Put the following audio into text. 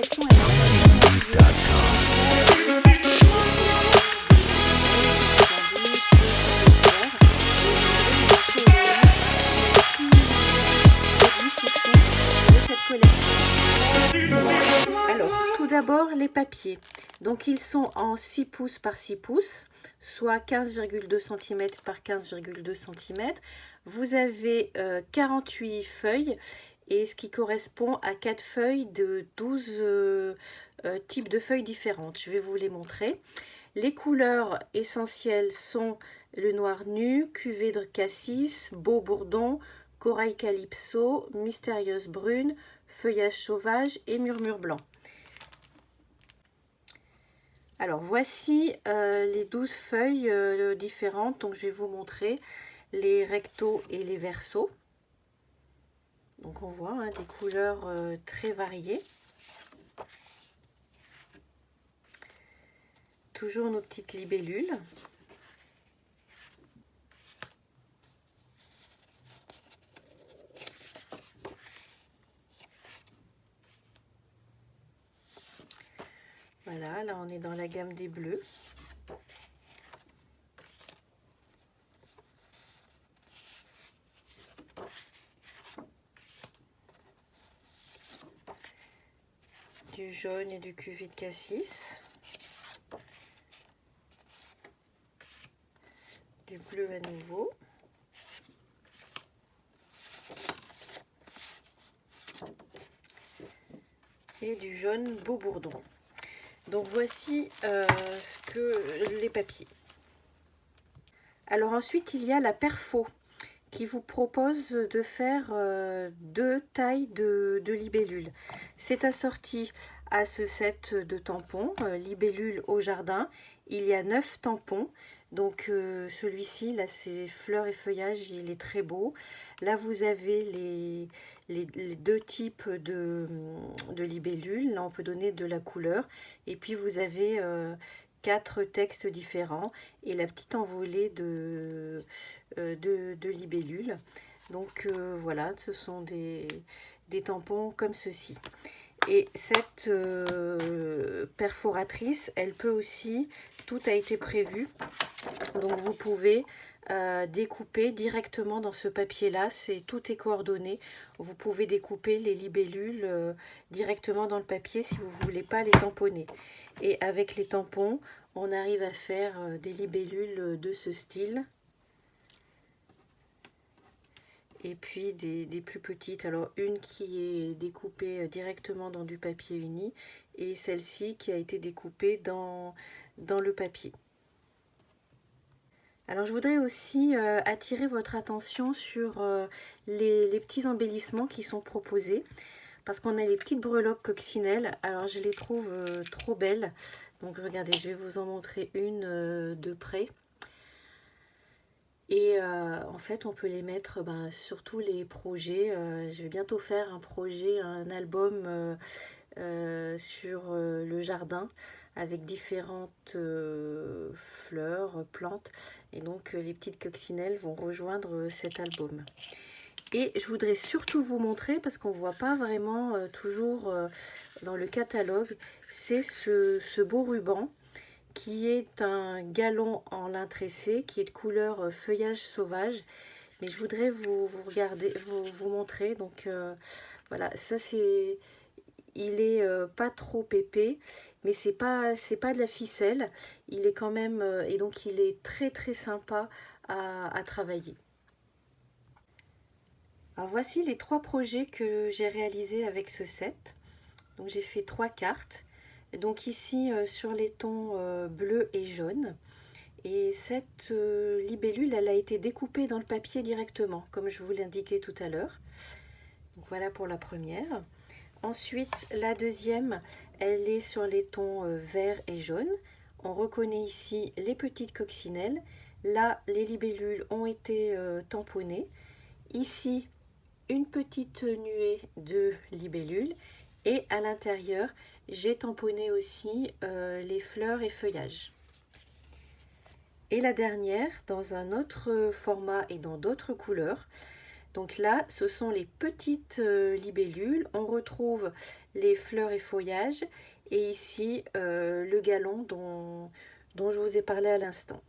collection elle est alors, tout d'abord, les papiers. Donc, ils sont en 6 pouces par 6 pouces, soit 15,2 cm par 15,2 cm. Vous avez 48 feuilles, et ce qui correspond à 4 feuilles de 12 types de feuilles différentes. Je vais vous les montrer. Les couleurs essentielles sont le noir nu, cuvée de cassis, beau bourdon, corail calypso, mystérieuse brune, feuillage sauvage et murmure blanc. Alors voici les 12 feuilles différentes, donc je vais vous montrer les rectos et les versos. Donc on voit hein, des couleurs très variées. Toujours nos petites libellules. Voilà, là on est dans la gamme des bleus. Du jaune et du cuvée de cassis. Du bleu à nouveau. Et du jaune beau bourdon. Donc voici les papiers. Alors ensuite il y a la perfo qui vous propose de faire 2 tailles de libellules. C'est assorti à ce set de tampons, libellule au jardin. Il y a 9 tampons. Donc celui-ci, là c'est fleurs et feuillage, il est très beau. Là vous avez les 2 types de libellules. Là on peut donner de la couleur. Et puis vous avez 4 textes différents et la petite envolée de libellules. Donc voilà, ce sont des tampons comme ceci. Et cette perforatrice, elle peut aussi, tout a été prévu, donc vous pouvez découper directement dans ce papier là, tout est coordonné. Vous pouvez découper les libellules directement dans le papier si vous ne voulez pas les tamponner. Et avec les tampons, on arrive à faire des libellules de ce style. Et puis des plus petites, alors une qui est découpée directement dans du papier uni et celle-ci qui a été découpée dans le papier. Alors je voudrais aussi attirer votre attention sur les petits embellissements qui sont proposés, parce qu'on a les petites breloques coccinelles. Alors je les trouve trop belles, donc regardez, je vais vous en montrer une de près. Et en fait on peut les mettre sur tous les projets. Je vais bientôt faire un projet, un album sur le jardin avec différentes fleurs, plantes, et donc les petites coccinelles vont rejoindre cet album. Et je voudrais surtout vous montrer, parce qu'on ne voit pas vraiment toujours dans le catalogue, c'est ce beau ruban qui est un galon en lin tressé, qui est de couleur feuillage sauvage. Mais je voudrais vous montrer. Donc voilà, ça c'est... Il est pas trop épais, mais c'est pas de la ficelle. Il est quand même... et donc il est très très sympa à travailler. Alors voici les 3 projets que j'ai réalisés avec ce set. Donc j'ai fait 3 cartes. Donc ici sur les tons bleu et jaune. Et cette libellule, elle a été découpée dans le papier directement, comme je vous l'indiquais tout à l'heure. Donc voilà pour la première. Ensuite, la deuxième, elle est sur les tons vert et jaune. On reconnaît ici les petites coccinelles. Là, les libellules ont été tamponnées. Ici, une petite nuée de libellules. Et à l'intérieur, j'ai tamponné aussi les fleurs et feuillages. Et la dernière, dans un autre format et dans d'autres couleurs, Donc là, ce sont les petites libellules. On retrouve les fleurs et feuillages. Et ici, le galon dont je vous ai parlé à l'instant.